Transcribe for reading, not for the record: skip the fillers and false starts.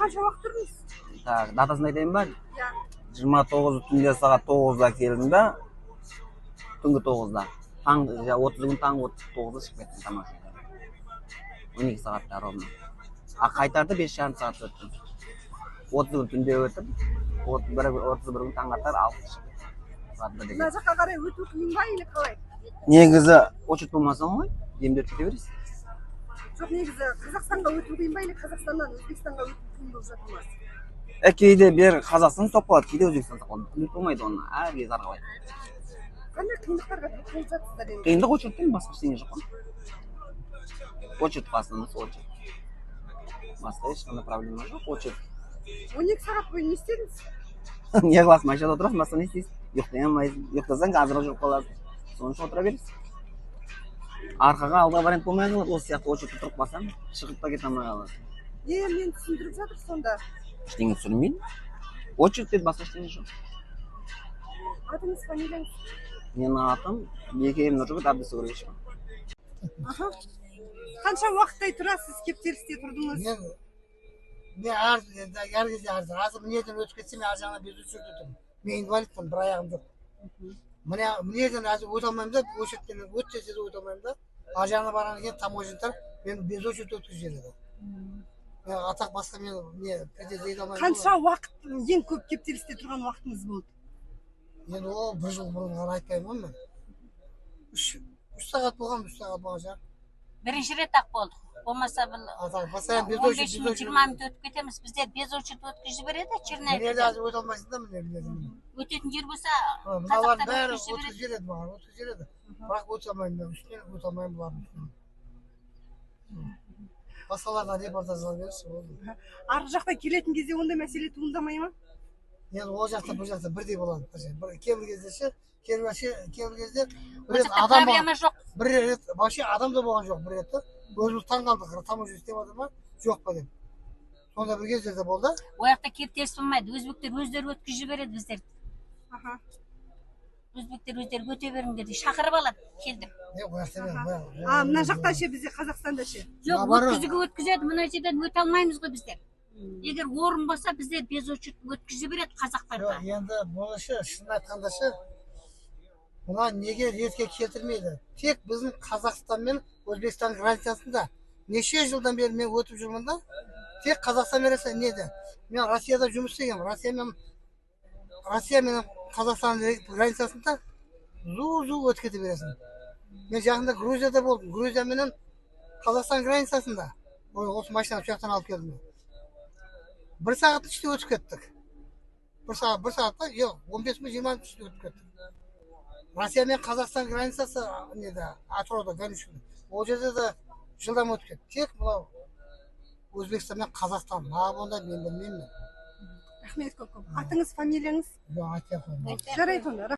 қанша уақыт тұрдыңыз? Так, датасын айтайын ба? Иә. 29 түнде сағат 9-да келдім да, түнгі 9-да. 30 күн таңғы 9-да шығып кеттім тамашаға. 12 сағатта ровно. А қайтарды 5,5 сағат өттім. 30 күн түнде өтіп, 31 күн таң атар 6 шығып кеттім. Мына жаққа қарай өту қиын ба или қалай? Негізі очередь болмасаң ғой, емдеп кете бересің. Жоқ, негізі Қазақстанға өту қиын ба или Қазақстаннан Өзбекстанға өту қиын болып жатыр ма? Кейде бер Қазақстан стоп қалады, кейде Өзбекстан стоп қалады. Түнде болмайды оны, әр кез арқалайды. Қандай қиындықтарға тап болып жатсыздар енді? Қиындық очередьтен басқа ештеңе жоқ қой. Очередь қасында очередь. Басқа ешқандай проблема жоқ, очередь. 12 сағат бойы не істедіңіз? Не қыласың, машинада отырасың, басқа не істейсің? Ұйықтай алмайсың, ұйықтасаң азырақ жүріп қаласың. Соның үшін отыра бересің. Арқаға алға вариант болмай қалады, осы сияқты очередьте тұрып қалсаң, шығып та кете алмай қаласың. Мені түсіндіріп жатыр сонда. Ештеңе түсінбеймін. Очередьте басқа ештеңе жоқ. Атыңыз, фамилияңыз? Менің атым Бекем Нұржігіт Әбдісүгірович. Аха. Қанша уақыттай тұрасыз, кептелісте тұрдыңыз? Мен әр кезде азыр мінеден өтіп кетсем, ар жағына безушілік өтемін. Мен инвалидпін, бір аяғым жоқ. Мінеден әзір өте алмаймын да, очередьтен өте тез өте алмаймын да. Ар жағына барған кейін таможниктар мені безочередь өткізіп жібереді. Атақ басқа мен претензия ете алмаймын. Қанша уақыт ең көп кептелісте тұрған уақытыңыз болды? Енді ол бір жыл бұрын ғана айтпаймын ғой мен. 3 сағат болған шығар. Бірінші рет ақ болдық. Болмаса бұл 15 минут 20 минут өтіп кетеміз. Біздер без очередь өткізіп жібереді, Черняев. Мен әзір өте алмайсың да міне. Өтетін жер болса, мыналардың бәрі өткізіп жібереді маған, өткізіп жібереді. Бірақ өте алмаймын мен, үстінен өте алмаймын бұлардың үстінен. Басқаларына репортаж жазып берші болды. Арғы жақта келетін кезде ондай мәселе туындамай ма? Енді ол жақта бұл жақта бірдей болады. Кейбір кезде проблема жоқ. Бір рет вообще адам да болған жоқ бір рет. Өзіміз таң қалдық, таможня істеп жатыр ма, жоқ па деп. Сонда бір кездерде болды. Ол жақта кептеліс болмайды. Өзбектер өздері өткізіп жібереді біздерді. Өзбектер өздері өте беріңдер деп шақырып алады, келдім. Мына жақта ше, бізде Қазақстанда ше? Жоқ, өткізеді, мына жерден өте алмаймыз ғой біздер. Егер орын болса, біздер без очередь өткізіп береді қазақтарға. Енді бұл ше, шын айтқанда ше, бұлар неге ретке келтірмейді? Тек біздің Қазақстан мен Өзбекстан границасында неше жылдан бері мен өтіп жүрмін да, тек Қазақстан бересі неде? Мен Россияда жұмыс істегенмін. Россия мен Қазақстан границасында зу өтіп кете бересің. Мен жақында Грузияда болдым. Грузия менен Қазақстан границасында. Осы машинаны сояқтан алып келдім. 1 сағаттың ішінде өтіп кеттік. 1 сағатта, 15 20 минут ішінде өтіп кеттік. Россия мен Қазақстан границасы неде, Атырауда, Ганушевда. Ол жерде де жылдам өтіп кетті. Тек мынау Өзбекстан мен Қазақстан. Онда мен білмеймін. Рахмет көп. Атыңыз, фамилияңыз? Жоқ, айтпай қоймын. Жарайды онда.